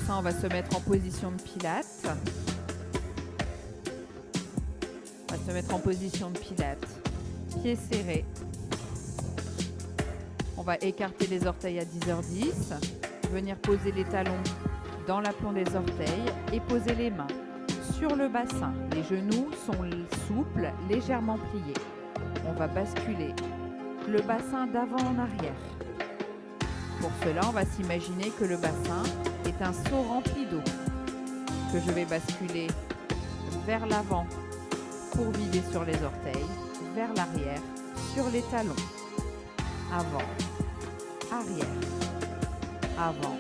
ça, on va se mettre en position de pilates. On va se mettre en position de pilates. Pieds serrés. On va écarter les orteils à 10h10. Venir poser les talons dans l'aplomb des orteils et poser les mains sur le bassin. Les genoux sont souples, légèrement pliés. On va basculer le bassin d'avant en arrière. Pour cela, on va s'imaginer que le bassin est un seau rempli d'eau que je vais basculer vers l'avant pour vider sur les orteils, vers l'arrière, sur les talons. Avant, arrière, avant,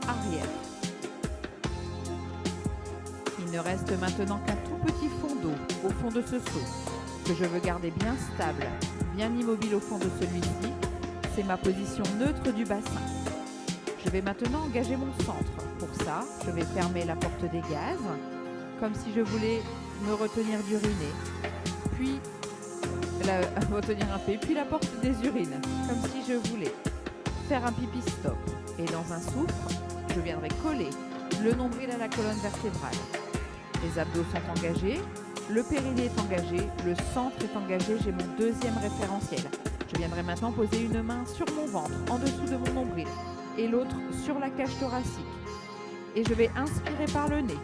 arrière. Il ne reste maintenant qu'un tout petit fond d'eau au fond de ce seau que je veux garder bien stable, bien immobile au fond de celui-ci. C'est ma position neutre du bassin. Je vais maintenant engager mon centre. Pour ça, je vais fermer la porte des gaz, comme si je voulais me retenir d'uriner, puis retenir un peu, puis la porte des urines, comme si je voulais faire un pipi stop. Et dans un souffle, je viendrai coller le nombril à la colonne vertébrale. Les abdos sont engagés, le périnée est engagé, le centre est engagé, j'ai mon deuxième référentiel. Je viendrai maintenant poser une main sur mon ventre, en dessous de mon nombril, et l'autre sur la cage thoracique. Et je vais inspirer par le nez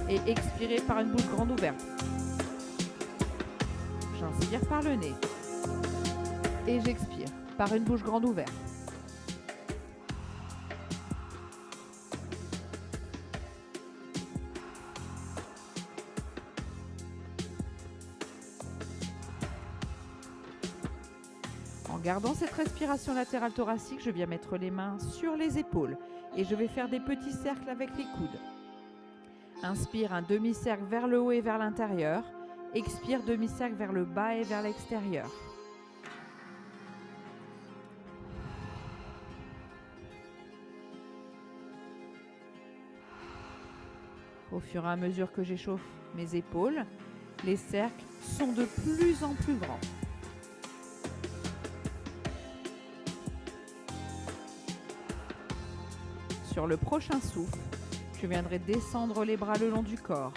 et expirer par une bouche grande ouverte. J'inspire par le nez et j'expire par une bouche grande ouverte. En gardant cette respiration latérale thoracique, je viens mettre les mains sur les épaules et je vais faire des petits cercles avec les coudes. Inspire un demi-cercle vers le haut et vers l'intérieur. Expire demi-cercle vers le bas et vers l'extérieur. Au fur et à mesure que j'échauffe mes épaules, les cercles sont de plus en plus grands. Sur le prochain souffle, je viendrai descendre les bras le long du corps,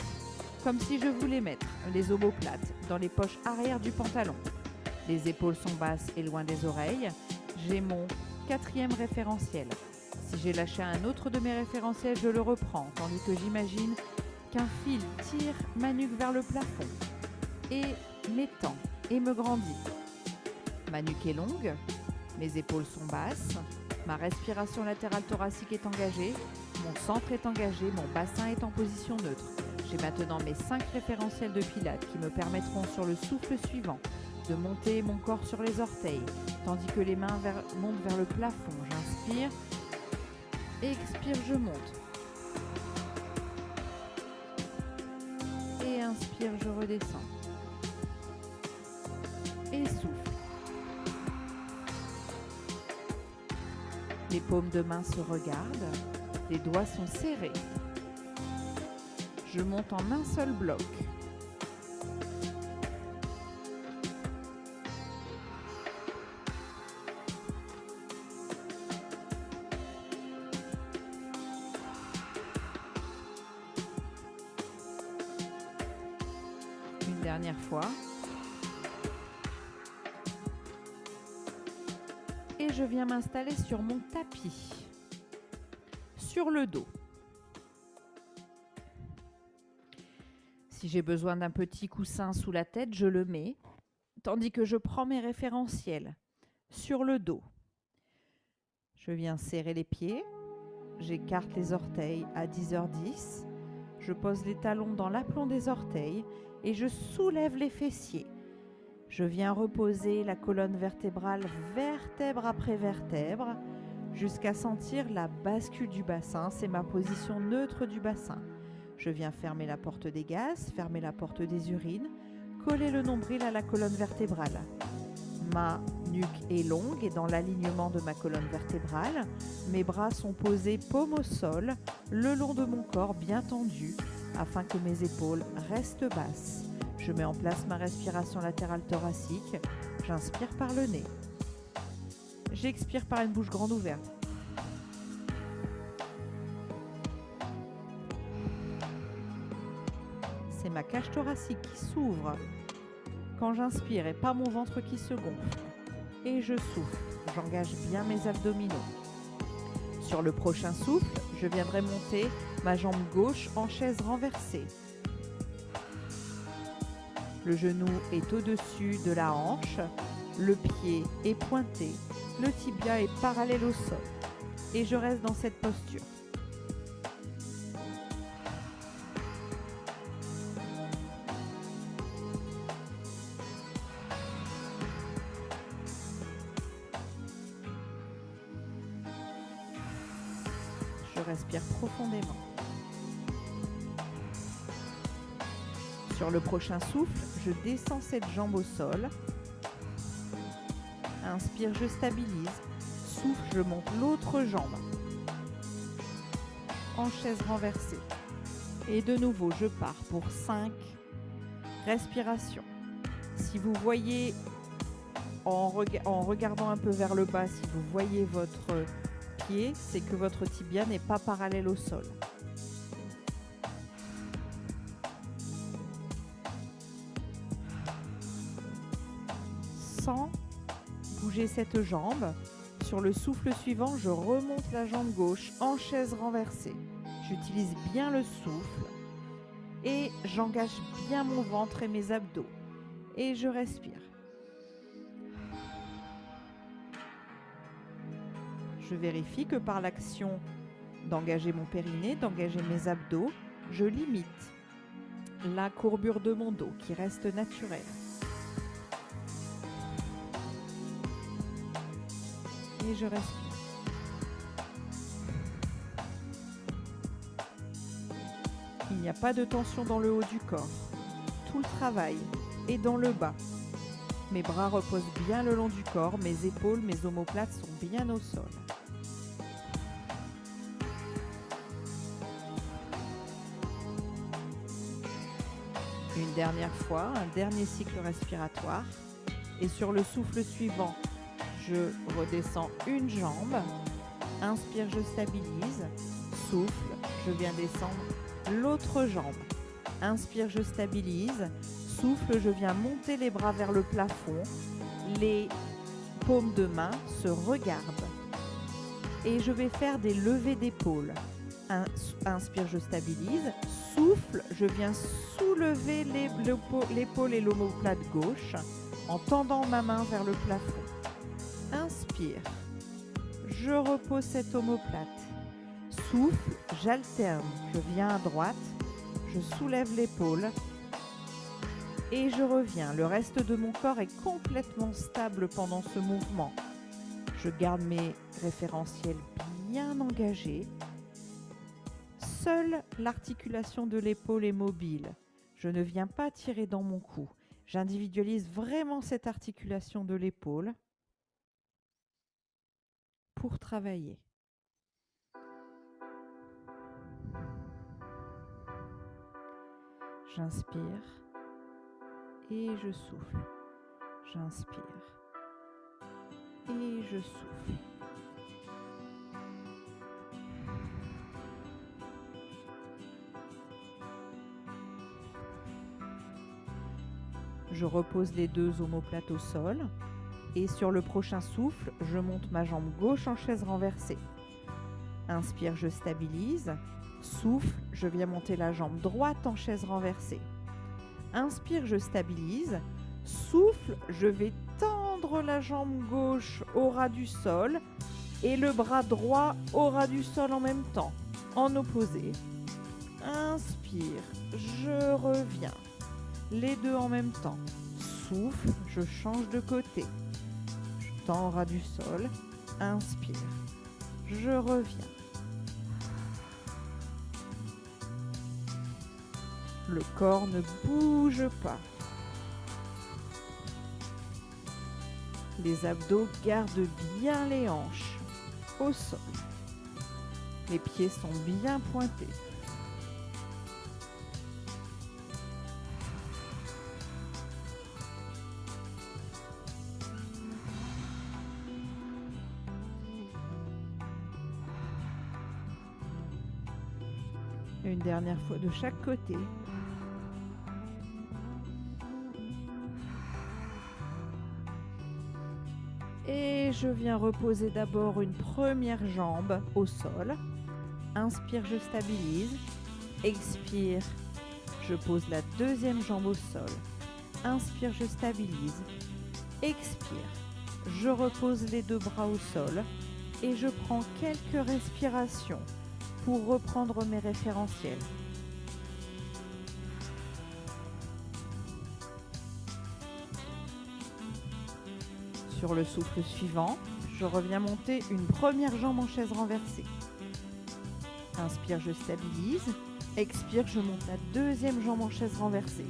comme si je voulais mettre les omoplates dans les poches arrière du pantalon. Les épaules sont basses et loin des oreilles. J'ai mon quatrième référentiel. Si j'ai lâché un autre de mes référentiels, je le reprends, tandis que j'imagine qu'un fil tire ma nuque vers le plafond et m'étend et me grandit. Ma nuque est longue, mes épaules sont basses, ma respiration latérale thoracique est engagée, mon centre est engagé, mon bassin est en position neutre. J'ai maintenant mes 5 référentiels de pilates qui me permettront sur le souffle suivant de monter mon corps sur les orteils, tandis que les mains montent vers le plafond. J'inspire, expire, je monte. Et inspire, je redescends. Et souffle. Les paumes de main se regardent, les doigts sont serrés. Je monte en un seul bloc. Une dernière fois. Et je viens m'installer sur mon tapis, sur le dos. Si j'ai besoin d'un petit coussin sous la tête, je le mets, tandis que je prends mes référentiels sur le dos. Je viens serrer les pieds, j'écarte les orteils à 10h10, je pose les talons dans l'aplomb des orteils et je soulève les fessiers. Je viens reposer la colonne vertébrale vertèbre après vertèbre jusqu'à sentir la bascule du bassin. C'est ma position neutre du bassin. Je viens fermer la porte des gaz, fermer la porte des urines, coller le nombril à la colonne vertébrale. Ma nuque est longue et dans l'alignement de ma colonne vertébrale, mes bras sont posés paume au sol, le long de mon corps bien tendu, afin que mes épaules restent basses. Je mets en place ma respiration latérale thoracique. J'inspire par le nez. J'expire par une bouche grande ouverte. c'est ma cage thoracique qui s'ouvre quand j'inspire et pas mon ventre qui se gonfle. Et je souffle, j'engage bien mes abdominaux. Sur le prochain souffle, je viendrai monter ma jambe gauche en chaise renversée. Le genou est au-dessus de la hanche, le pied est pointé, le tibia est parallèle au sol. Et je reste dans cette posture. Je respire profondément. Sur le prochain souffle, je descends cette jambe au sol. Inspire, je stabilise. Souffle, je monte l'autre jambe en chaise renversée. Et de nouveau, je pars pour 5 respirations. Si vous voyez, en regardant un peu vers le bas, si vous voyez votre pied, c'est que votre tibia n'est pas parallèle au sol. Sans bouger cette jambe, sur le souffle suivant, je remonte la jambe gauche en chaise renversée. J'utilise bien le souffle et j'engage bien mon ventre et mes abdos. Et je respire. Je vérifie que par l'action d'engager mon périnée, d'engager mes abdos, je limite la courbure de mon dos qui reste naturelle. Et je respire. Il n'y a pas de tension dans le haut du corps. Tout le travail est dans le bas. Mes bras reposent bien le long du corps, mes épaules, mes omoplates sont bien au sol. Une dernière fois, un dernier cycle respiratoire. Et sur le souffle suivant, je redescends une jambe. Inspire, je stabilise. Souffle, je viens descendre l'autre jambe. Inspire, je stabilise. Souffle, je viens monter les bras vers le plafond. Les paumes de main se regardent. Et je vais faire des levées d'épaule. Inspire, je stabilise. Souffle, je viens soulever l'épaule et l'omoplate gauche en tendant ma main vers le plafond. Inspire, je repose cette omoplate. Souffle, j'alterne, je viens à droite, je soulève l'épaule et je reviens. Le reste de mon corps est complètement stable pendant ce mouvement. Je garde mes référentiels bien engagés. Seule l'articulation de l'épaule est mobile. Je ne viens pas tirer dans mon cou. J'individualise vraiment cette articulation de l'épaule pour travailler. J'inspire et je souffle. J'inspire et je souffle. Je repose les deux omoplates au sol et sur le prochain souffle, je monte ma jambe gauche en chaise renversée. Inspire, je stabilise. Souffle, je viens monter la jambe droite en chaise renversée. Inspire, je stabilise. Souffle, je vais tendre la jambe gauche au ras du sol et le bras droit au ras du sol en même temps, en opposé. Inspire, je reviens. Les deux en même temps. Souffle, je change de côté. Je tends au ras du sol. Inspire, je reviens. Le corps ne bouge pas. Les abdos gardent bien les hanches au sol. Les pieds sont bien pointés. Une dernière fois de chaque côté. Et je viens reposer d'abord une première jambe au sol. Inspire, je stabilise. Expire, je pose la deuxième jambe au sol. Inspire, je stabilise. Expire, je repose les deux bras au sol et je prends quelques respirations pour reprendre mes référentiels. Sur le souffle suivant, je reviens monter une première jambe en chaise renversée. Inspire, je stabilise. Expire, je monte la deuxième jambe en chaise renversée.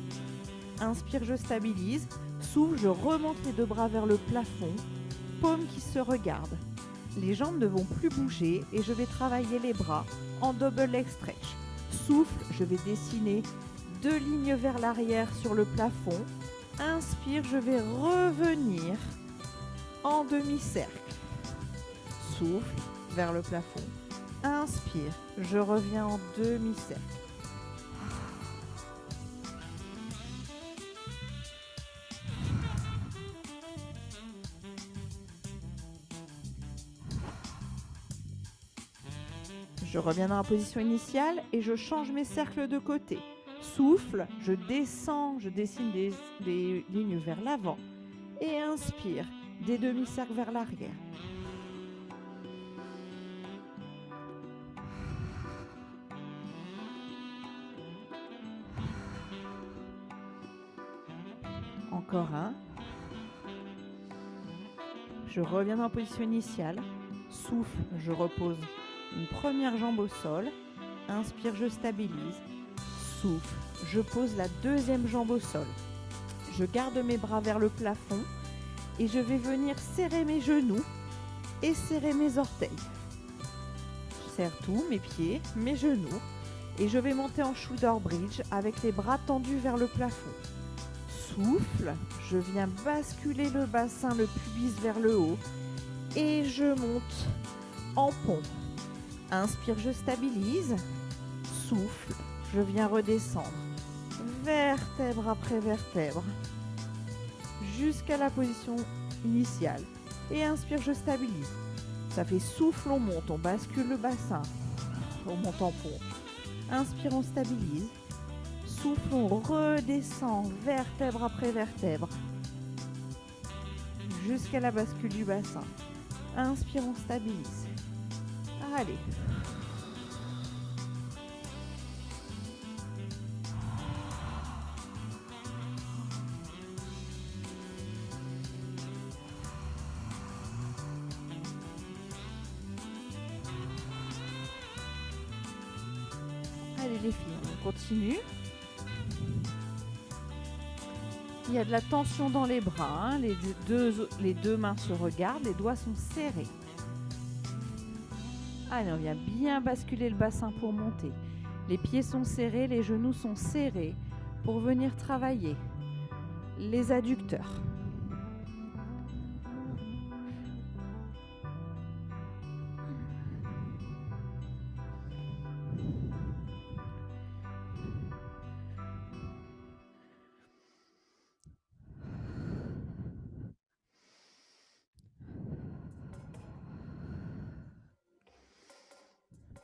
Inspire, je stabilise. Souffle, je remonte les deux bras vers le plafond. Paumes qui se regardent. Les jambes ne vont plus bouger et je vais travailler les bras en double leg stretch. Souffle, je vais dessiner 2 lignes vers l'arrière sur le plafond. Inspire, je vais revenir en demi-cercle. Souffle vers le plafond. Inspire, je reviens en demi-cercle. Je reviens dans la position initiale et je change mes cercles de côté. Souffle, je descends, je dessine des lignes vers l'avant. Et inspire, des demi-cercles vers l'arrière. Encore un. Je reviens dans la position initiale. Souffle, je repose une première jambe au sol. Inspire, je stabilise. Souffle, je pose la deuxième jambe au sol. Je garde mes bras vers le plafond et je vais venir serrer mes genoux et serrer mes orteils. Je serre tout, mes pieds, mes genoux et je vais monter en shoulder bridge avec les bras tendus vers le plafond. Souffle, je viens basculer le bassin, le pubis vers le haut et je monte en pont. Inspire, je stabilise. Souffle, je viens redescendre vertèbre après vertèbre jusqu'à la position initiale. Et inspire, je stabilise. Ça fait souffle, on monte, on bascule le bassin, on monte en pont. Inspire, on stabilise. Souffle, on redescend vertèbre après vertèbre jusqu'à la bascule du bassin. Inspire, on stabilise. Allez. Allez les filles, on continue. Il y a de la tension dans les bras, hein. Les deux mains se regardent, les doigts sont serrés. Allez, on vient bien basculer le bassin pour monter. Les pieds sont serrés, les genoux sont serrés pour venir travailler les adducteurs.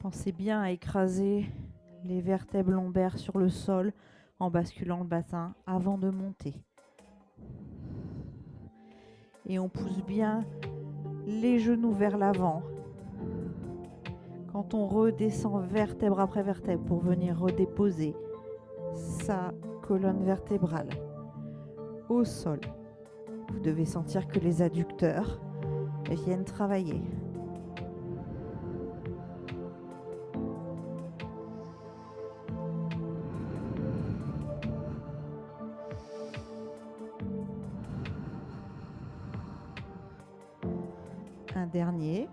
Pensez bien à écraser les vertèbres lombaires sur le sol en basculant le bassin avant de monter. Et on pousse bien les genoux vers l'avant quand on redescend vertèbre après vertèbre pour venir redéposer sa colonne vertébrale au sol. Vous devez sentir que les adducteurs viennent travailler. Un dernier.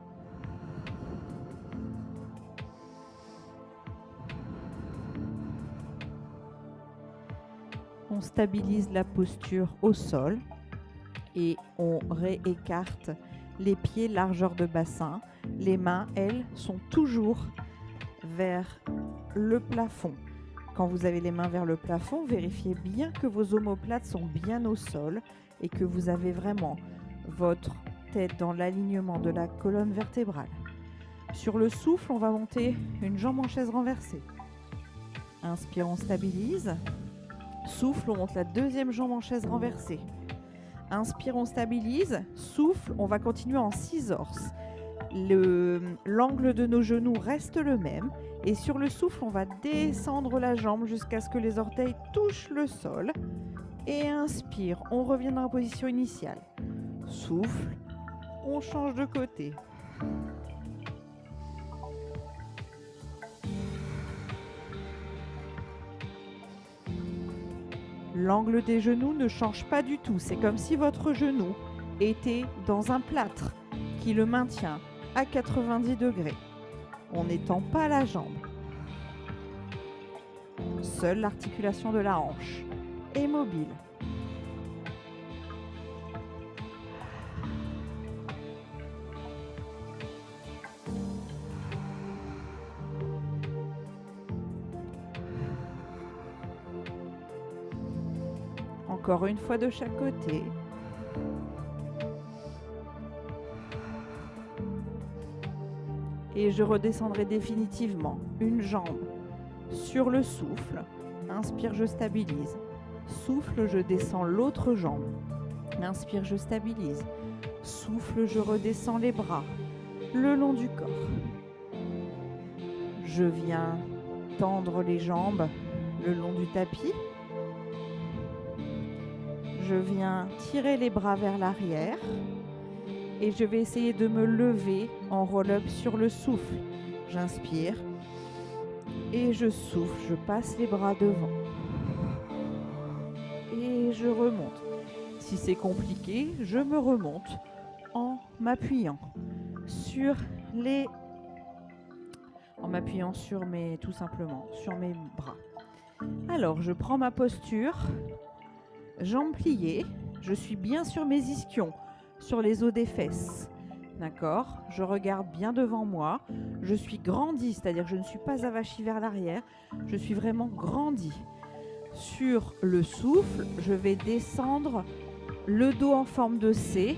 On stabilise la posture au sol et on réécarte les pieds largeur de bassin. Les mains, elles, sont toujours vers le plafond. Quand vous avez les mains vers le plafond, vérifiez bien que vos omoplates sont bien au sol et que vous avez vraiment votre tête dans l'alignement de la colonne vertébrale. Sur le souffle, on va monter une jambe en chaise renversée. Inspire, on stabilise. Souffle, on monte la deuxième jambe en chaise renversée. Inspire, on stabilise. Souffle, on va continuer en scissors. L'angle de nos genoux reste le même. Et sur le souffle, on va descendre la jambe jusqu'à ce que les orteils touchent le sol. Et inspire, on revient dans la position initiale. Souffle, on change de côté. L'angle des genoux ne change pas du tout. C'est comme si votre genou était dans un plâtre qui le maintient à 90 degrés. On n'étend pas la jambe. Seule l'articulation de la hanche est mobile. Encore une fois de chaque côté. Et je redescendrai définitivement une jambe sur le souffle. Inspire, je stabilise. Souffle, je descends l'autre jambe. Inspire, je stabilise. Souffle, je redescends les bras le long du corps. Je viens tendre les jambes le long du tapis. Je viens tirer les bras vers l'arrière et je vais essayer de me lever en roll-up sur le souffle. J'inspire et je souffle, je passe les bras devant et je remonte. Si c'est compliqué, je me remonte en m'appuyant sur tout simplement sur mes bras. Alors, je prends ma posture. Jambes pliées, je suis bien sur mes ischions, sur les os des fesses. D'accord? Je regarde bien devant moi. Je suis grandi, c'est-à-dire que je ne suis pas avachie vers l'arrière. Je suis vraiment grandi. Sur le souffle, je vais descendre le dos en forme de C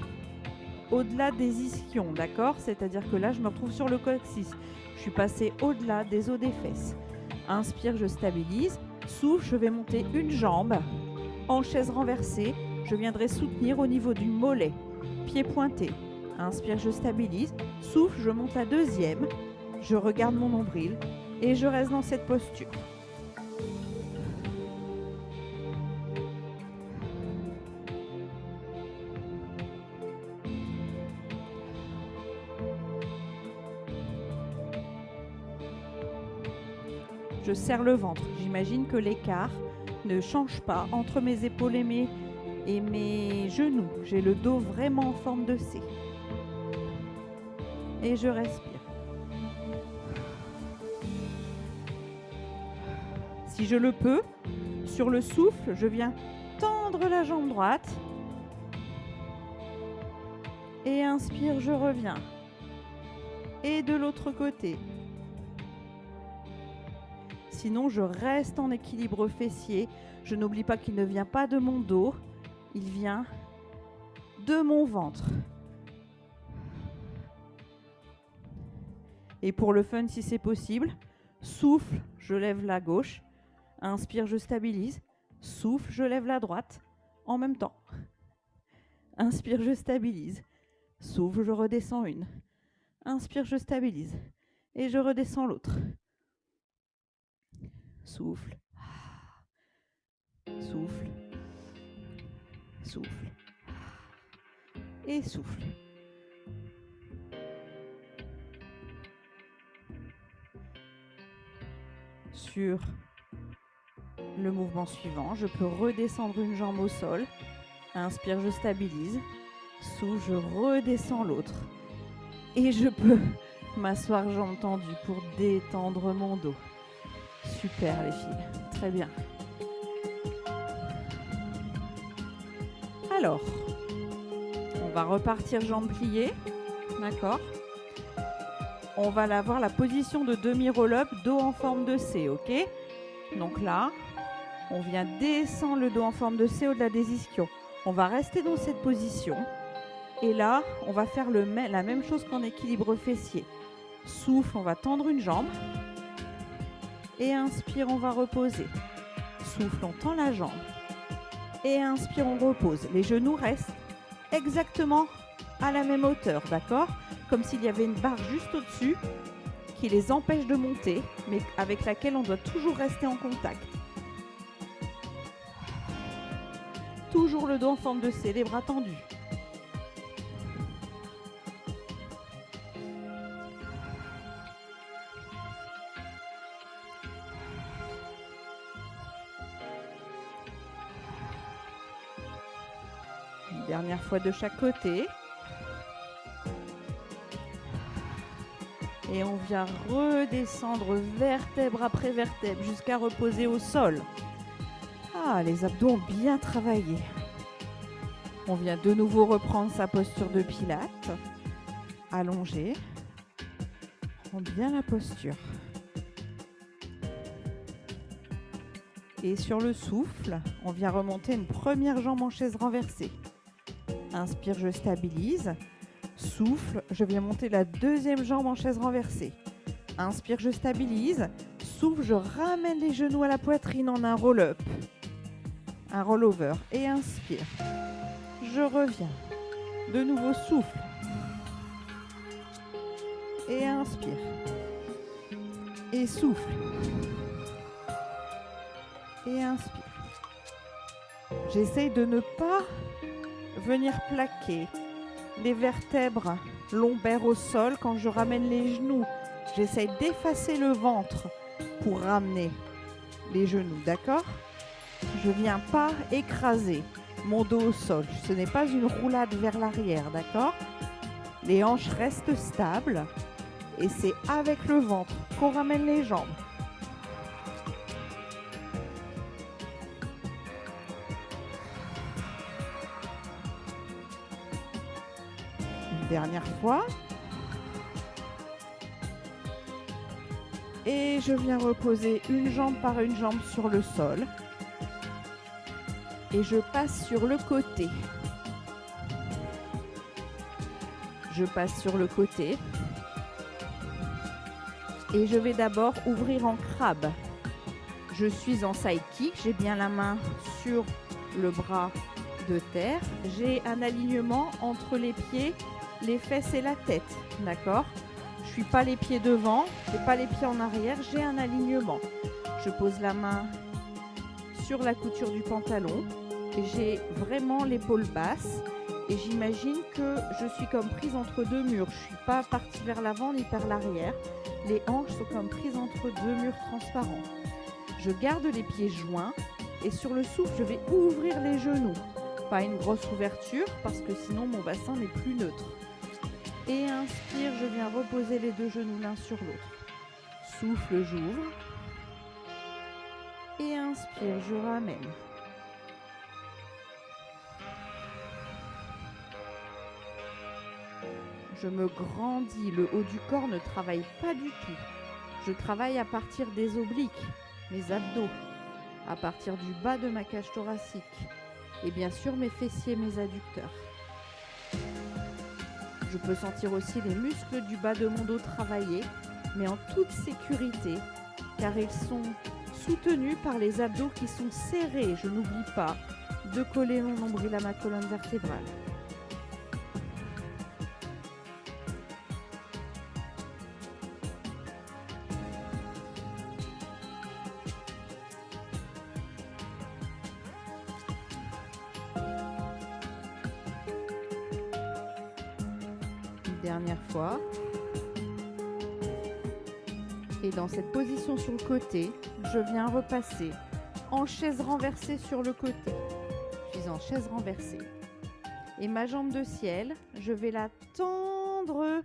au-delà des ischions. D'accord? C'est-à-dire que là, je me retrouve sur le coccyx. Je suis passée au-delà des os des fesses. Inspire, je stabilise. Souffle, je vais monter une jambe. En chaise renversée, je viendrai soutenir au niveau du mollet, pied pointé. Inspire, je stabilise. Souffle, je monte la deuxième. Je regarde mon nombril et je reste dans cette posture. Je serre le ventre. J'imagine que l'écart ne change pas entre mes épaules et mes genoux. J'ai le dos vraiment en forme de C. Et je respire. Si je le peux, sur le souffle, je viens tendre la jambe droite. Et inspire, je reviens. Et de l'autre côté. Sinon, je reste en équilibre fessier. Je n'oublie pas qu'il ne vient pas de mon dos. Il vient de mon ventre. Et pour le fun, si c'est possible, souffle, je lève la gauche. Inspire, je stabilise. Souffle, je lève la droite en même temps. Inspire, je stabilise. Souffle, je redescends une. Inspire, je stabilise. Et je redescends l'autre. Souffle. Souffle. Souffle. Et souffle. Sur le mouvement suivant, je peux redescendre une jambe au sol. Inspire, je stabilise. Souffle, je redescends l'autre. Et je peux m'asseoir jambes tendues pour détendre mon dos. Super les filles, très bien. Alors, on va repartir jambes pliées, d'accord? On va avoir la position de demi-roll-up, dos en forme de C, ok? Donc là, on vient descendre le dos en forme de C au-delà des ischions. On va rester dans cette position. Et là, on va faire la même chose qu'en équilibre fessier. Souffle, on va tendre une jambe. Et inspire, on va reposer. Souffle, on tend la jambe. Et inspire, on repose. Les genoux restent exactement à la même hauteur, d'accord? Comme s'il y avait une barre juste au-dessus qui les empêche de monter, mais avec laquelle on doit toujours rester en contact. Toujours le dos en forme de C, les bras tendus. Une dernière fois de chaque côté. Et on vient redescendre vertèbre après vertèbre jusqu'à reposer au sol. Ah, les abdos ont bien travaillé. On vient de nouveau reprendre sa posture de pilates. Allongé. Prends bien la posture. Et sur le souffle, on vient remonter une première jambe en chaise renversée. Inspire, je stabilise. Souffle, je viens monter la deuxième jambe en chaise renversée. Inspire, je stabilise. Souffle, je ramène les genoux à la poitrine en un roll-up. Un roll-over. Et inspire. Je reviens. De nouveau, souffle. Et inspire. Et souffle. Et inspire. J'essaye de ne pas venir plaquer les vertèbres lombaires au sol quand je ramène les genoux. J'essaye d'effacer le ventre pour ramener les genoux, d'accord? Je ne viens pas écraser mon dos au sol. Ce n'est pas une roulade vers l'arrière, d'accord? Les hanches restent stables et c'est avec le ventre qu'on ramène les jambes. Dernière fois. Et je viens reposer une jambe par une jambe sur le sol. Et je passe sur le côté. Je passe sur le côté. Et je vais d'abord ouvrir en crabe. Je suis en side kick. J'ai bien la main sur le bras de terre. J'ai un alignement entre les pieds, les fesses et la tête, d'accord? Je suis pas les pieds devant, j'ai pas les pieds en arrière, j'ai un alignement. Je pose la main sur la couture du pantalon, j'ai vraiment l'épaule basse et j'imagine que je suis comme prise entre deux murs. Je suis pas partie vers l'avant ni vers l'arrière. Les hanches sont comme prises entre deux murs transparents. Je garde les pieds joints et sur le souffle, je vais ouvrir les genoux. Pas une grosse ouverture parce que sinon mon bassin n'est plus neutre. Et inspire, je viens reposer les deux genoux l'un sur l'autre. Souffle, j'ouvre. Et inspire, je ramène. Je me grandis, le haut du corps ne travaille pas du tout. Je travaille à partir des obliques, mes abdos, à partir du bas de ma cage thoracique. Et bien sûr mes fessiers, mes adducteurs. Je peux sentir aussi les muscles du bas de mon dos travailler, mais en toute sécurité, car ils sont soutenus par les abdos qui sont serrés. Je n'oublie pas de coller mon nombril à ma colonne vertébrale. Dernière fois. Et dans cette position sur le côté, je viens repasser en chaise renversée sur le côté. Je suis en chaise renversée. Et ma jambe de ciel, je vais la tendre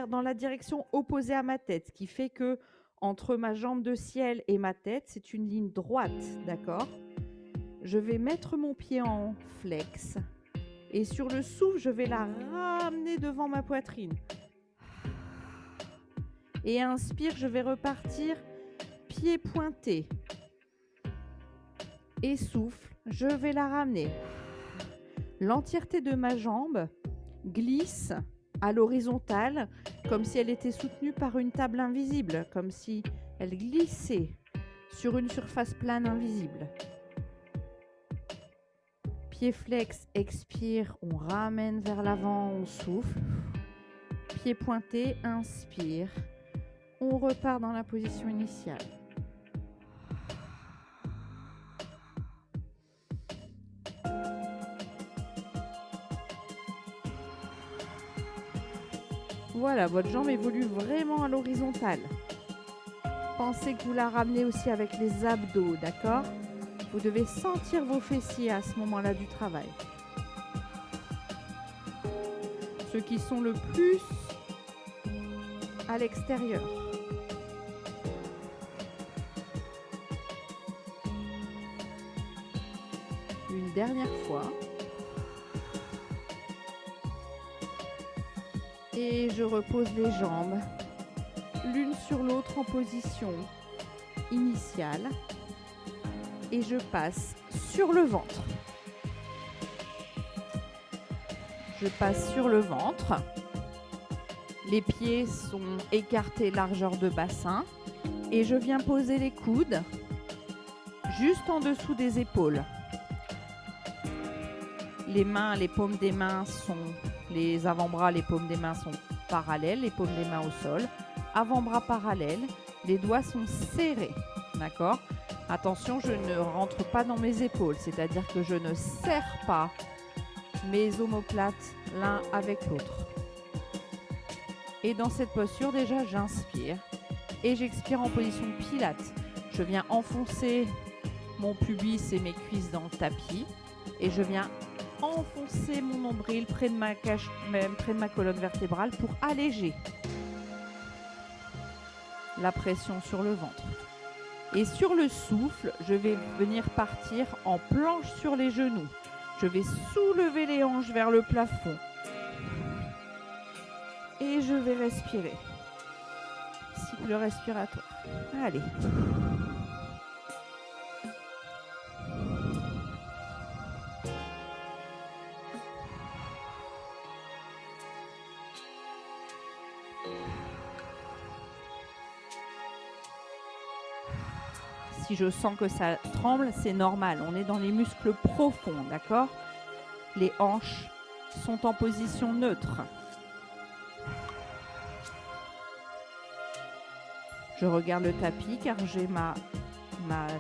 dans la direction opposée à ma tête, ce qui fait que entre ma jambe de ciel et ma tête, c'est une ligne droite, d'accord? Je vais mettre mon pied en flex. Et sur le souffle, je vais la ramener devant ma poitrine. Et inspire, je vais repartir pied pointé. Et souffle, je vais la ramener. L'entièreté de ma jambe glisse à l'horizontale, comme si elle était soutenue par une table invisible, comme si elle glissait sur une surface plane invisible. Pied flex, expire, on ramène vers l'avant, on souffle. Pied pointé, inspire. On repart dans la position initiale. Voilà, votre jambe évolue vraiment à l'horizontale. Pensez que vous la ramenez aussi avec les abdos, d'accord? Vous devez sentir vos fessiers à ce moment-là du travail. Ceux qui sont le plus à l'extérieur. Une dernière fois. Et je repose les jambes l'une sur l'autre en position initiale. Et je passe sur le ventre. Je passe sur le ventre. Les pieds sont écartés largeur de bassin. Et je viens poser les coudes juste en dessous des épaules. Les mains, les paumes des mains sont, les avant-bras, les paumes des mains sont parallèles, les paumes des mains au sol. Avant-bras parallèles, les doigts sont serrés, d'accord? Attention, je ne rentre pas dans mes épaules, c'est-à-dire que je ne serre pas mes omoplates l'un avec l'autre. Et dans cette posture, déjà, j'inspire et j'expire en position pilates. Je viens enfoncer mon pubis et mes cuisses dans le tapis et je viens enfoncer mon nombril près de ma colonne vertébrale pour alléger la pression sur le ventre. Et sur le souffle, je vais venir partir en planche sur les genoux. Je vais soulever les hanches vers le plafond. Et je vais respirer. Cycle respiratoire. Allez. Si je sens que ça tremble, c'est normal. On est dans les muscles profonds, d'accord? Les hanches sont en position neutre. Je regarde le tapis car j'ai ma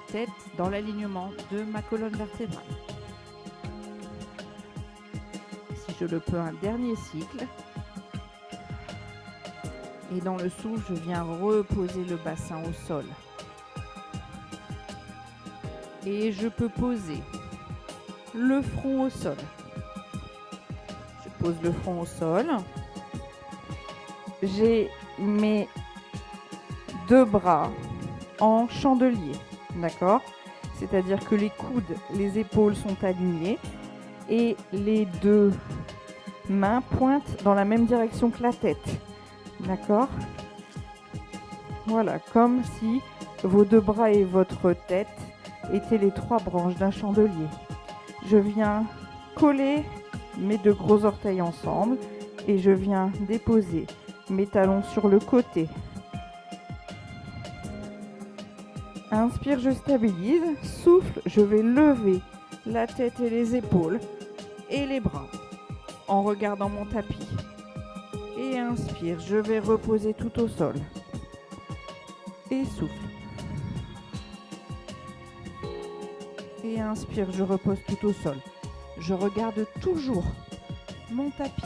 tête dans l'alignement de ma colonne vertébrale. Si je le peux, un dernier cycle. Et dans le souffle, je viens reposer le bassin au sol. Et je peux poser le front au sol. Je pose le front au sol. J'ai mes deux bras en chandelier, d'accord? C'est-à-dire que les coudes, les épaules sont alignées et les deux mains pointent dans la même direction que la tête, d'accord? Voilà, comme si vos deux bras et votre tête étaient les trois branches d'un chandelier. Je viens coller mes deux gros orteils ensemble et je viens déposer mes talons sur le côté. Inspire, je stabilise. Souffle, je vais lever la tête et les épaules et les bras en regardant mon tapis. Et inspire, je vais reposer tout au sol. Et souffle. Et inspire, je repose tout au sol. Je regarde toujours mon tapis.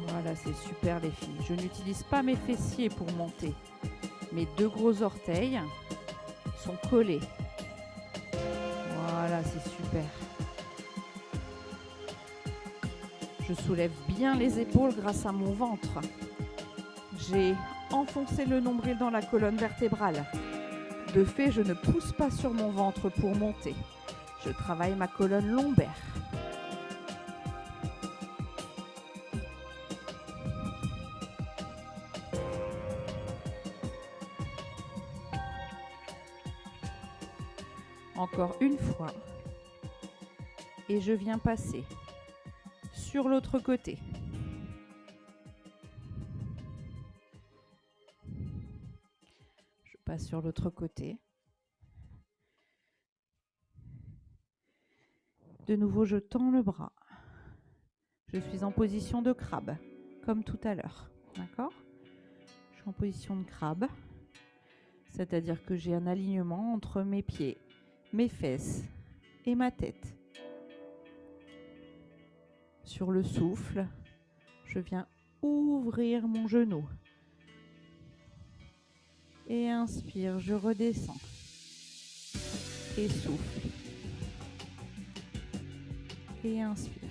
Voilà, c'est super les filles. Je n'utilise pas mes fessiers pour monter. Mes deux gros orteils sont collés. Voilà, c'est super. Je soulève bien les épaules grâce à mon ventre. J'ai enfoncé le nombril dans la colonne vertébrale. De fait, je ne pousse pas sur mon ventre pour monter. Je travaille ma colonne lombaire. Encore une fois. Et je viens passer sur l'autre côté. Je passe sur l'autre côté. De nouveau, je tends le bras. Je suis en position de crabe, comme tout à l'heure. D'accord ? Je suis en position de crabe, c'est-à-dire que j'ai un alignement entre mes pieds, mes fesses et ma tête. Sur le souffle, je viens ouvrir mon genou. Et inspire, je redescends. Et souffle. Et inspire.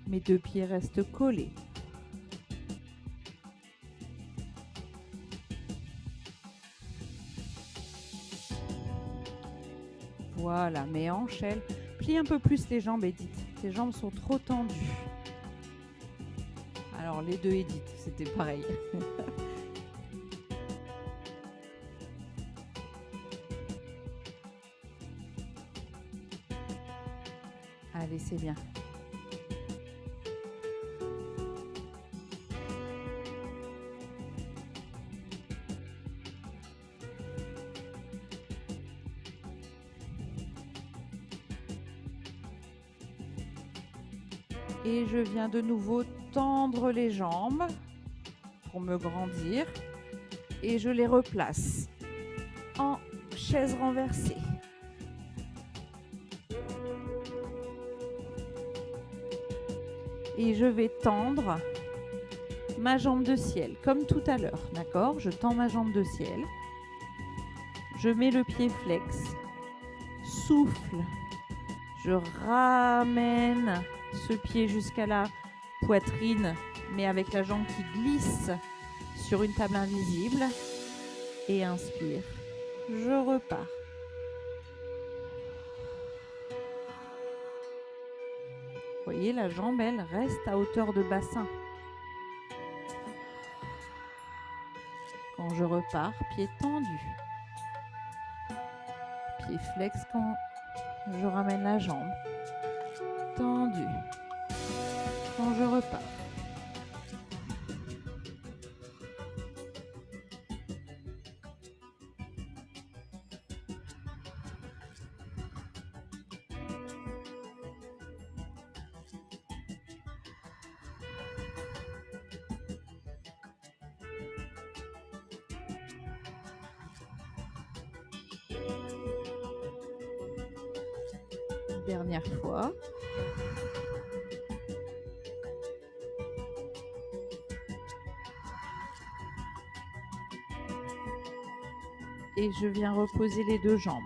Mes deux pieds restent collés. Voilà, mes hanches, elles, plie un peu plus les jambes, Edith. Tes jambes sont trop tendues. Alors, les deux Edith, c'était pareil. Allez, c'est bien. Et je viens de nouveau tendre les jambes pour me grandir. Et je les replace en chaise renversée. Et je vais tendre ma jambe de ciel, comme tout à l'heure, d'accord ? Je tends ma jambe de ciel. Je mets le pied flex. Souffle. Je ramène ce pied jusqu'à la poitrine, mais avec la jambe qui glisse sur une table invisible. Et inspire. Je repars. Vous voyez, la jambe, elle reste à hauteur de bassin. Quand je repars, pied tendu. Pied flex quand je ramène la jambe. Tendu. Quand je repars. Dernière fois. Et je viens reposer les deux jambes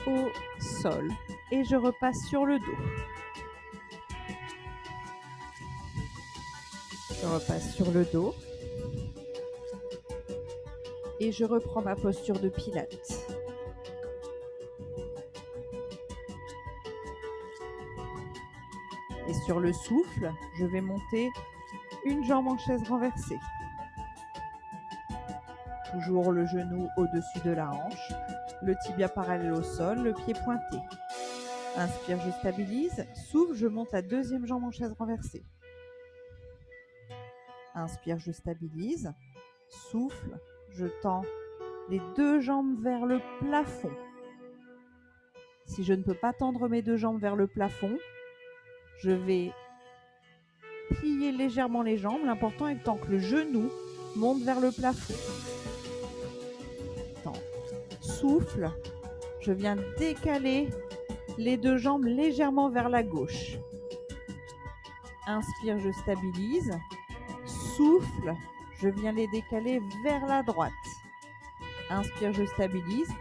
au sol. Et je repasse sur le dos. Je repasse sur le dos. Et je reprends ma posture de pilates. Et sur le souffle, je vais monter une jambe en chaise renversée. Toujours le genou au-dessus de la hanche, le tibia parallèle au sol, le pied pointé. Inspire, je stabilise. Souffle, je monte la deuxième jambe en chaise renversée. Inspire, je stabilise. Souffle, je tends les deux jambes vers le plafond. Si je ne peux pas tendre mes deux jambes vers le plafond, je vais plier légèrement les jambes. L'important étant que le genou monte vers le plafond. Souffle, je viens décaler les deux jambes légèrement vers la gauche. Inspire, je stabilise. Souffle, je viens les décaler vers la droite. Inspire, je stabilise.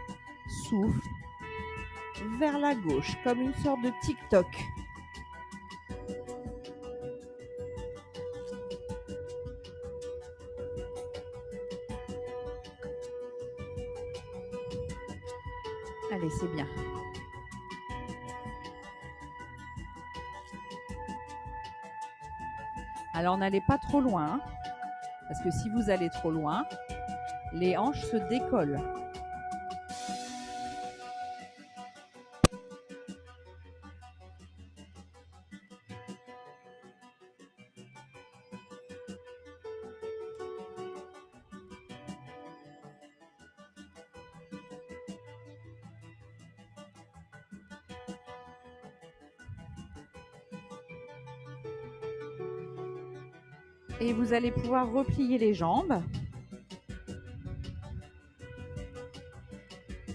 Souffle, vers la gauche, comme une sorte de tic-toc. Allez, c'est bien. Alors n'allez pas trop loin, hein, parce que si vous allez trop loin, les hanches se décollent. Et vous allez pouvoir replier les jambes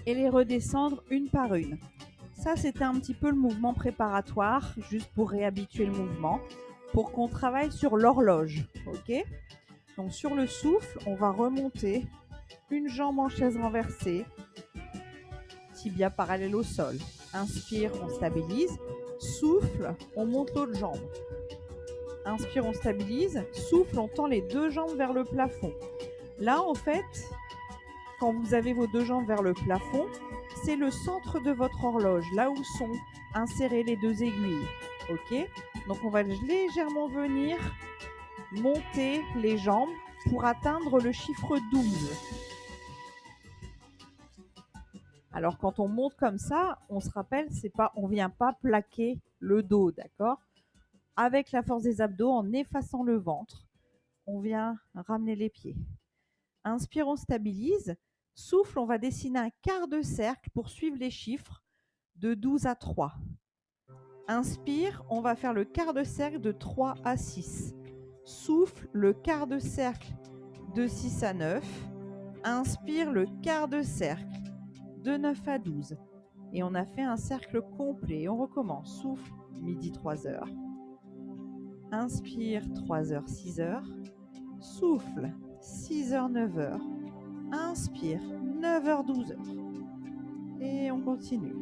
et les redescendre une par une. Ça, c'était un petit peu le mouvement préparatoire, juste pour réhabituer le mouvement, pour qu'on travaille sur l'horloge. Ok? Donc sur le souffle, on va remonter une jambe en chaise renversée, tibia parallèle au sol. Inspire, on stabilise. Souffle, on monte l'autre jambe. Inspire, on stabilise. Souffle, on tend les deux jambes vers le plafond. Là, en fait, quand vous avez vos deux jambes vers le plafond, c'est le centre de votre horloge, là où sont insérées les deux aiguilles. Ok? Donc, on va légèrement venir monter les jambes pour atteindre le chiffre 12. Alors, quand on monte comme ça, on se rappelle, on ne vient pas plaquer le dos, d'accord? Avec la force des abdos, en effaçant le ventre, on vient ramener les pieds. Inspire, on stabilise. Souffle, on va dessiner un quart de cercle pour suivre les chiffres de 12 à 3. Inspire, on va faire le quart de cercle de 3 à 6. Souffle, le quart de cercle de 6 à 9. Inspire, le quart de cercle de 9 à 12. Et on a fait un cercle complet. On recommence. Souffle, midi 3h. Inspire, 3h, 6h. Souffle, 6h, 9h. Inspire, 9h, 12h. Et on continue.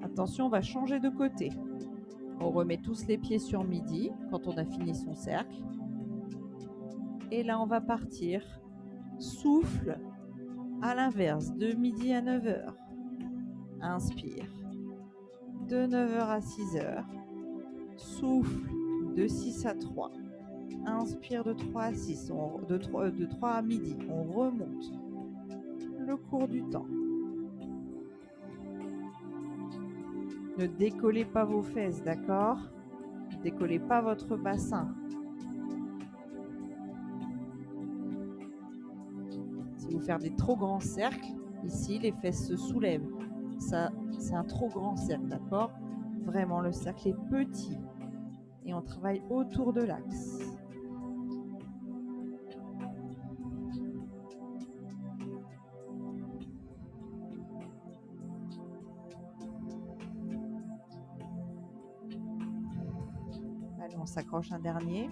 Attention, on va changer de côté. On remet tous les pieds sur midi quand on a fini son cercle. Et là, on va partir. Souffle à l'inverse, de midi à 9h. Inspire. De 9h à 6h. Souffle de 6 à 3. Inspire de 3 à 6. De 3 à midi. On remonte le cours du temps. Ne décollez pas vos fesses, d'accord? Ne décollez pas votre bassin. Si vous faites des trop grands cercles, ici, les fesses se soulèvent. Ça, c'est un trop grand cercle, d'accord? Vraiment, le cercle est petit. Et on travaille autour de l'axe. Allez, on s'accroche un dernier.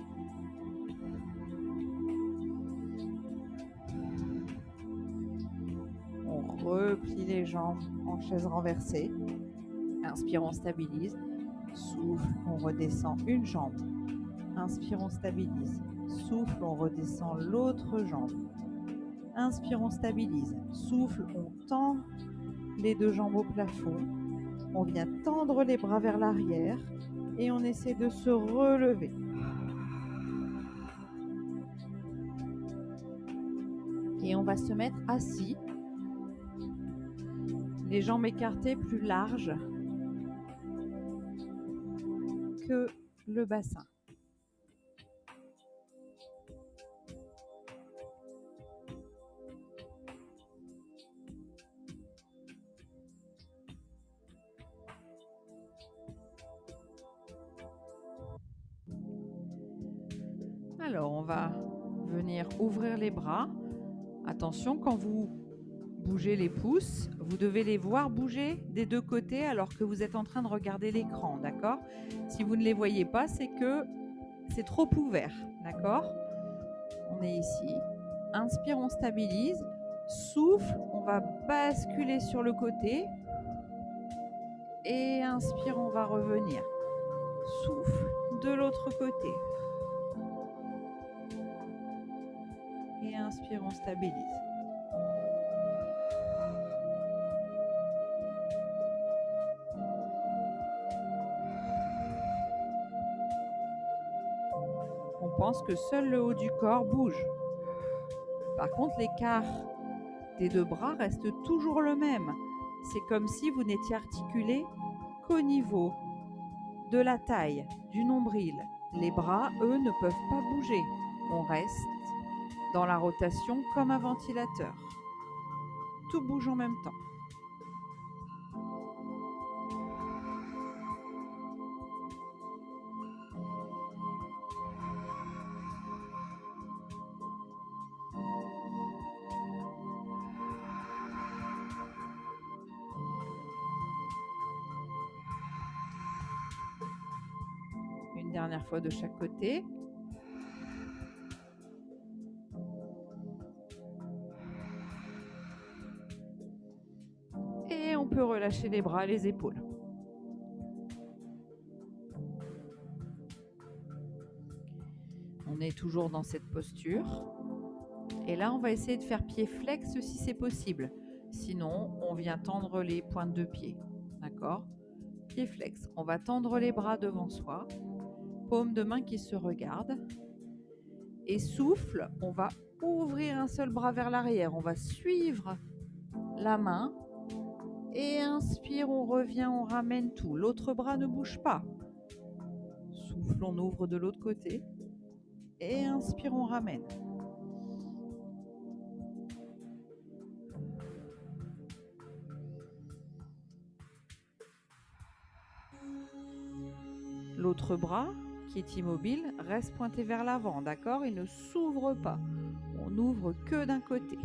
On replie les jambes en chaise renversée. Inspire, on stabilise. Souffle, on redescend une jambe. Inspire, on stabilise. Souffle, on redescend l'autre jambe. Inspire, on stabilise. Souffle, on tend les deux jambes au plafond. On vient tendre les bras vers l'arrière et on essaie de se relever. Et on va se mettre assis, les jambes écartées plus larges que le bassin. Alors, on va venir ouvrir les bras. Attention, quand vous bougez les pouces, vous devez les voir bouger des deux côtés alors que vous êtes en train de regarder l'écran, d'accord? Si vous ne les voyez pas, c'est que c'est trop ouvert, d'accord? On est ici. Inspire, on stabilise. Souffle, on va basculer sur le côté. Et inspire, on va revenir. Souffle de l'autre côté. Et inspire, on stabilise. On pense que seul le haut du corps bouge. Par contre, l'écart des deux bras reste toujours le même. C'est comme si vous n'étiez articulé qu'au niveau de la taille, du nombril. Les bras, eux, ne peuvent pas bouger. On reste dans la rotation comme un ventilateur. Tout bouge en même temps. Une dernière fois de chaque côté. Et on peut relâcher les bras, les épaules. On est toujours dans cette posture. Et là, on va essayer de faire pied flex si c'est possible. Sinon, on vient tendre les pointes de pied. D'accord ? Pied flex. On va tendre les bras devant soi. Paume de main qui se regarde. Et souffle, on va ouvrir un seul bras vers l'arrière. On va suivre la main. Et inspire, on revient, on ramène tout. L'autre bras ne bouge pas. Souffle, on ouvre de l'autre côté. Et inspire, on ramène. L'autre bras, qui est immobile, reste pointé vers l'avant, d'accord? Il ne s'ouvre pas. On n'ouvre que d'un côté.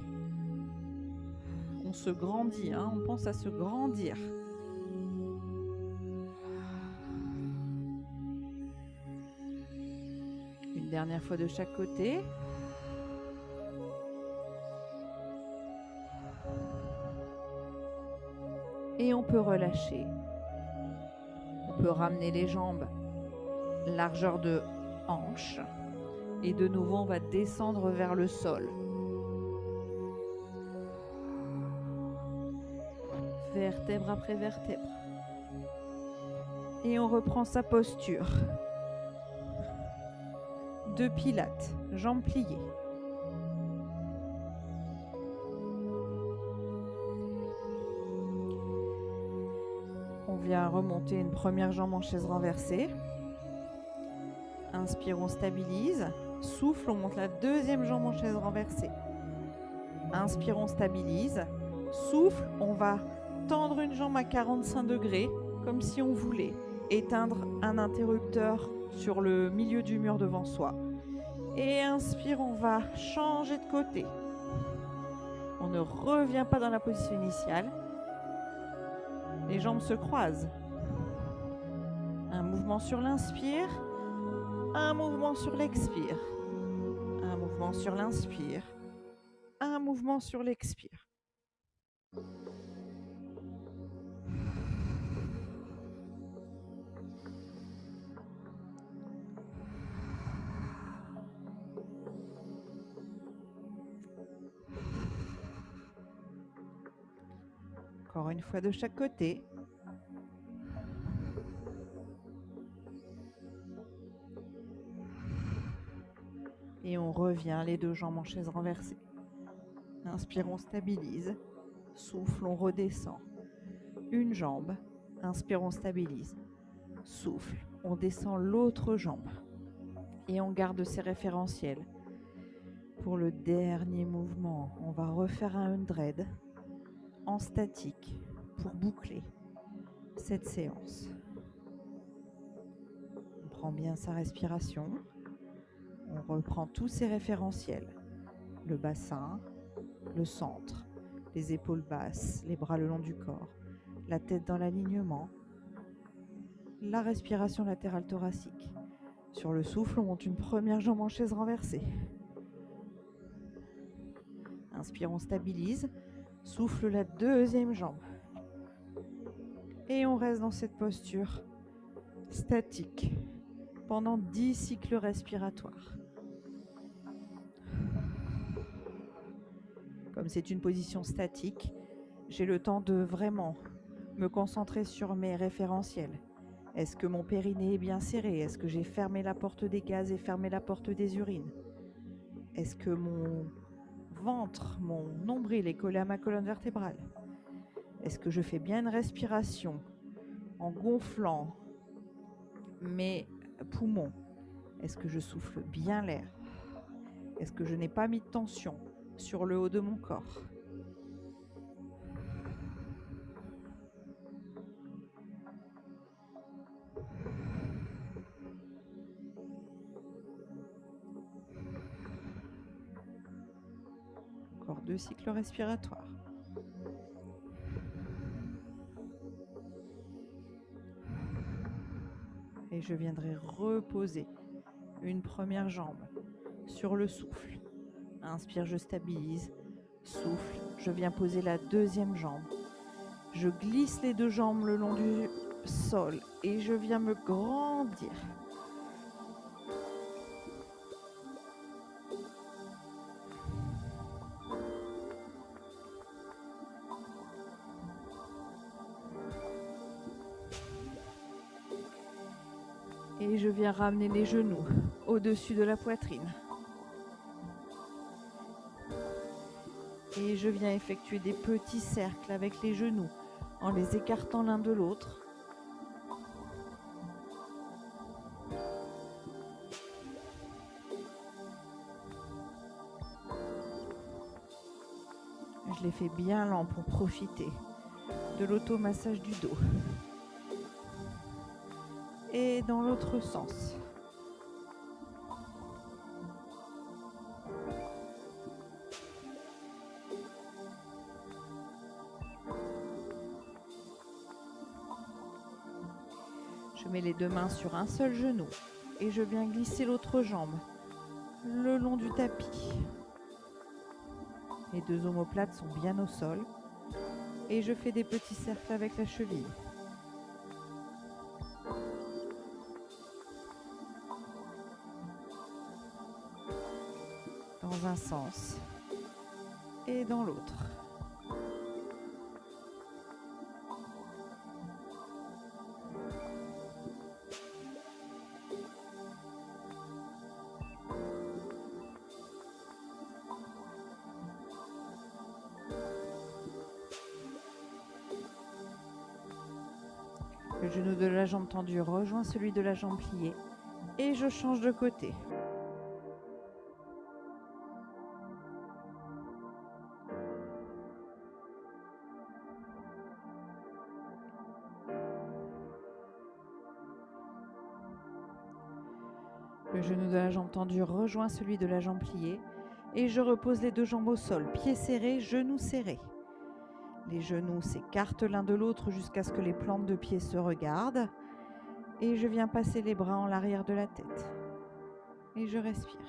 On se grandit, hein? On pense à se grandir. Une dernière fois de chaque côté. Et on peut relâcher. On peut ramener les jambes largeur de hanche. Et de nouveau, on va descendre vers le sol. Vertèbre après vertèbre. Et on reprend sa posture de pilates, jambes pliées. On vient remonter une première jambe en chaise renversée. Inspire, on stabilise. Souffle, on monte la deuxième jambe en chaise renversée. Inspire, on stabilise. Souffle, on va tendre une jambe à 45 degrés, comme si on voulait éteindre un interrupteur sur le milieu du mur devant soi. Et inspire, on va changer de côté. On ne revient pas dans la position initiale. Les jambes se croisent. Un mouvement sur l'inspire, un mouvement sur l'expire. Un mouvement sur l'inspire, un mouvement sur l'expire. Encore une fois de chaque côté. Et on revient les deux jambes en chaise renversée. Inspire, on stabilise. Souffle, on redescend. Une jambe. Inspire, on stabilise. Souffle, on descend l'autre jambe. Et on garde ses référentiels. Pour le dernier mouvement, on va refaire un 100 en statique pour boucler cette séance. On prend bien sa respiration. On reprend tous ses référentiels. Le bassin, le centre, les épaules basses, les bras le long du corps, la tête dans l'alignement, la respiration latérale thoracique. Sur le souffle, on monte une première jambe en chaise renversée. Inspire, on stabilise. Souffle la deuxième jambe. Et on reste dans cette posture statique pendant 10 cycles respiratoires. Comme c'est une position statique, j'ai le temps de vraiment me concentrer sur mes référentiels. Est-ce que mon périnée est bien serré? Est-ce que j'ai fermé la porte des gaz et fermé la porte des urines? Est-ce que mon ventre, mon nombril est collé à ma colonne vertébrale? Est-ce que je fais bien une respiration en gonflant mes poumons? Est-ce que je souffle bien l'air? Est-ce que je n'ai pas mis de tension sur le haut de mon corps? Encore 2 cycles respiratoires. Et je viendrai reposer une première jambe sur le souffle. Inspire, je stabilise. Souffle, je viens poser la deuxième jambe. Je glisse les 2 jambes le long du sol et je viens me grandir. Et je viens ramener les genoux au-dessus de la poitrine. Et je viens effectuer des petits cercles avec les genoux en les écartant l'un de l'autre. Je les fais bien lents pour profiter de l'automassage du dos. Et dans l'autre sens. Je mets les 2 mains sur un seul genou et je viens glisser l'autre jambe le long du tapis. Les 2 omoplates sont bien au sol et je fais des petits cercles avec la cheville. Dans un sens et dans l'autre. Le genou de la jambe tendue rejoint celui de la jambe pliée et je change de côté. Le genou de la jambe tendue rejoint celui de la jambe pliée et je repose les 2 jambes au sol, pieds serrés, genoux serrés. Les genoux s'écartent l'un de l'autre jusqu'à ce que les plantes de pied se regardent et je viens passer les bras en l'arrière de la tête et je respire.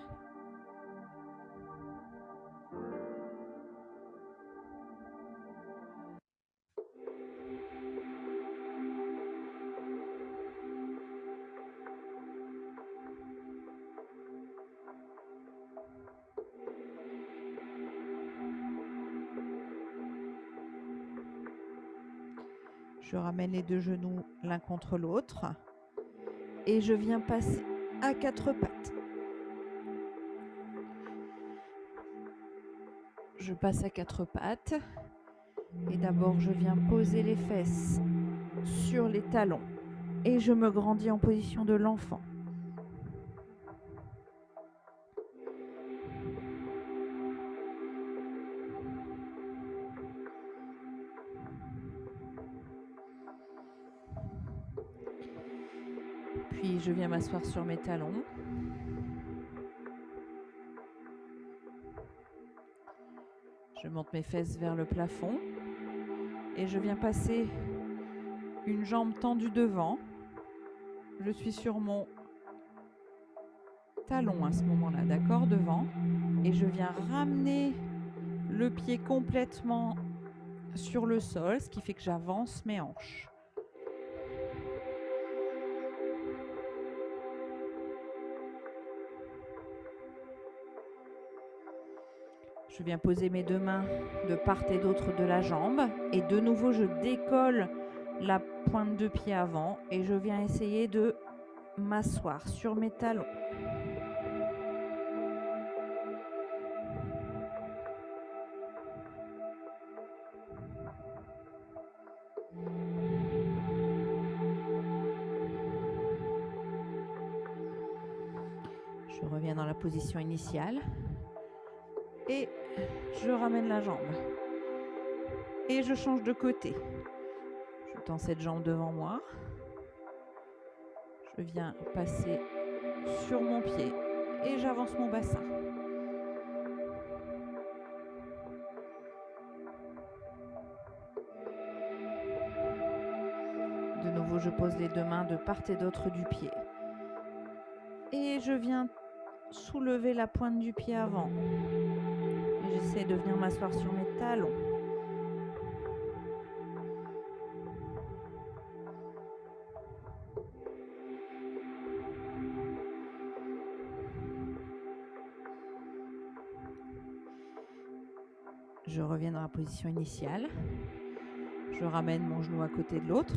Je ramène les 2 genoux l'un contre l'autre et je viens passer à 4 pattes. Je passe à 4 pattes et d'abord je viens poser les fesses sur les talons et je me grandis en position de l'enfant. Puis je viens m'asseoir sur mes talons. Je monte mes fesses vers le plafond et je viens passer une jambe tendue devant. Je suis sur mon talon à ce moment-là, d'accord, devant. Et je viens ramener le pied complètement sur le sol, ce qui fait que j'avance mes hanches. Je viens poser mes deux mains de part et d'autre de la jambe et de nouveau je décolle la pointe de pied avant et je viens essayer de m'asseoir sur mes talons. Je reviens dans la position initiale et je ramène la jambe et je change de côté. Je tends cette jambe devant moi. Je viens passer sur mon pied et j'avance mon bassin. De nouveau, je pose les deux mains de part et d'autre du pied. Et je viens soulever la pointe du pied avant. Et j'essaie de venir m'asseoir sur mes talons. Je reviens dans la position initiale. Je ramène mon genou à côté de l'autre.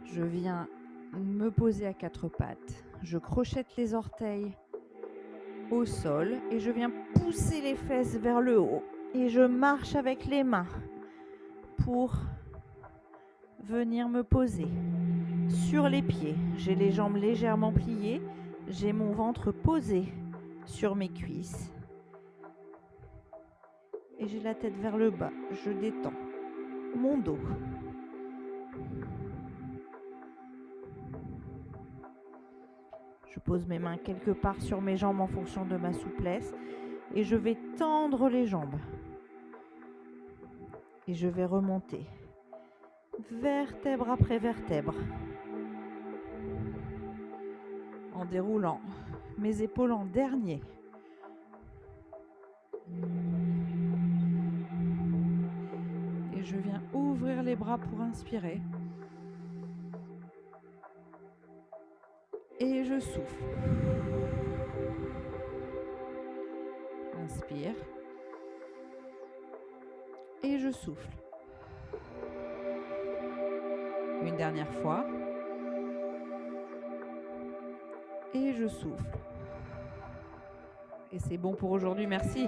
Je viens me poser à quatre pattes. Je crochette les orteils au sol et je viens pousser les fesses vers le haut. Et je marche avec les mains pour venir me poser sur les pieds. J'ai les jambes légèrement pliées. J'ai mon ventre posé sur mes cuisses. Et j'ai la tête vers le bas. Je détends mon dos. Je pose mes mains quelque part sur mes jambes en fonction de ma souplesse et je vais tendre les jambes. Et je vais remonter vertèbre après vertèbre en déroulant mes épaules en dernier. Et je viens ouvrir les bras pour inspirer. Et je souffle. Inspire. Et je souffle. Une dernière fois. Et je souffle. Et c'est bon pour aujourd'hui, merci.